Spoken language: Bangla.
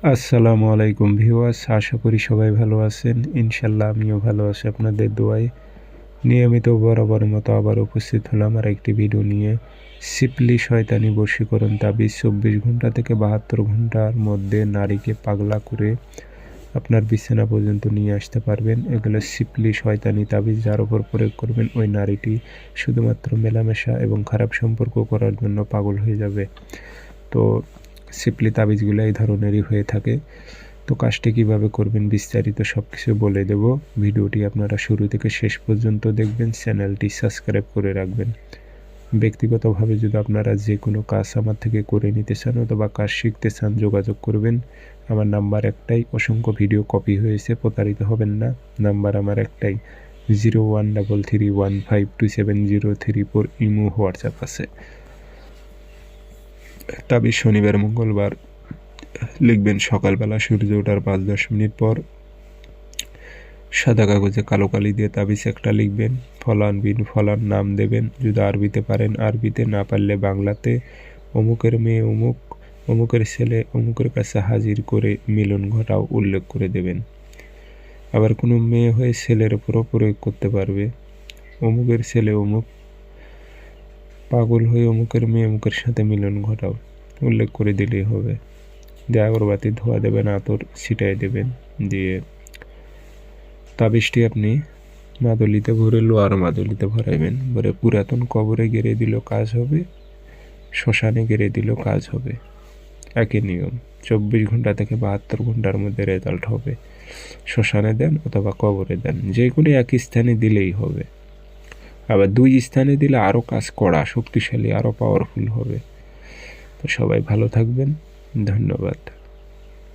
আসসালামু আলাইকুম ভিউয়ার্স, আশা করি সবাই ভালো আছেন। ইনশাল্লাহ আমিও ভালো আছি আপনাদের দোয়ায়। নিয়মিত বরাবরের মতো আবার উপস্থিত হলাম আর একটি ভিডিও নিয়ে। সিপলি শয়তানি বশীকরণ তাবিজ 24 ঘন্টা থেকে 72 ঘন্টার মধ্যে নারীকে পাগলা করে আপনার বিছানা পর্যন্ত নিয়ে আসতে পারবেন। এগুলো সিপলি শয়তানি তাবিজ, যার উপর প্রয়োগ করবেন ওই নারীটি শুধুমাত্র মেলামেশা এবং খারাপ সম্পর্ক করার জন্য পাগল হয়ে যাবে। তো সিপলি তাবিজগুলো এই ধরনেরই হয়ে থাকে। তো কাজটি কীভাবে করবেন বিস্তারিত সব কিছু বলে দেব। ভিডিওটি আপনারা শুরু থেকে শেষ পর্যন্ত দেখবেন, চ্যানেলটি সাবস্ক্রাইব করে রাখবেন। ব্যক্তিগতভাবে যদি আপনারা যে কোনো কাজ আমার থেকে করে নিতে চান অথবা কাজ শিখতে চান, যোগাযোগ করবেন। আমার নাম্বার একটাই, অসংখ্য ভিডিও কপি হয়েছে, প্রতারিত হবেন না। নাম্বার আমার একটাই, 0133152703 ইমো হোয়াটসঅ্যাপ আছে। তাবিজ শনিবার মঙ্গলবার লিখবেন সকালবেলা সূর্য ওঠার 5-10 মিনিট পর। সাদা কাগজে কালো কালি দিয়ে তাবিজ একটা লিখবেন। ফলান বিন ফলান নাম দেবেন, যদি আরবিতে পারেন আরবিতে, না পারলে বাংলাতে। অমুকের মেয়ে অমুক, অমুকের ছেলে অমুকের কাছে হাজির করে মিলন ঘটাও উল্লেখ করে দেবেন। আবার কোনো মেয়ে হয়ে ছেলের উপরও প্রয়োগ করতে পারবে। অমুকের ছেলে অমুক পাগল হয়ে অমুকের মেয়ে অমুকের সাথে মিলন ঘটাও উল্লেখ করে দিলেই হবে। দিয়ে আগরবাতি ধোয়া দেবেন, আতর ছিটাই দেবেন। দিয়ে তাবিজটি আপনি মাদুলিতে ভরে, লোহার মাদুলিতে ভরাইবেন। ভরে পুরাতন কবরে গেড়ে দিলেও কাজ হবে, শ্মশানে গেড়ে দিলেও কাজ হবে। একই নিয়ম, 24 ঘন্টা থেকে 72 ঘন্টার মধ্যে রেজাল্ট হবে। শ্মশানে দেন অথবা কবরে দেন, যে কোনো এক স্থানে দিলেই হবে। আবার 2 স্থানে দিলে আরও কাজ কড়া, শক্তিশালী, আরও পাওয়ারফুল হবে। তো সবাই ভালো থাকবেন, ধন্যবাদ।